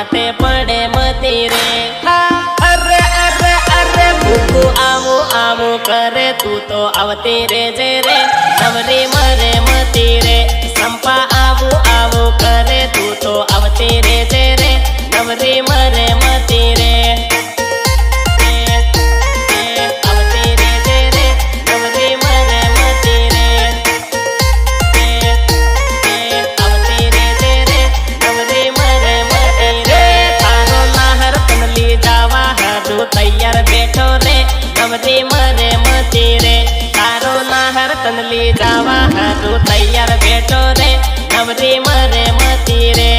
माथे पड़े मती रे। अरे अरे अरे भूखू आवू आवू करे तू तो आवती रे जे रे नवरी मरे मती रे। संपा आवू आवू करे तू तो आवती रे जे रे नवरी मरे मती रे। तैयार बैठो रे नवरी मरे मती रे। तारो नाहर तनली जावा हारू तैयार बैठो रे नवरी मरे मती रे।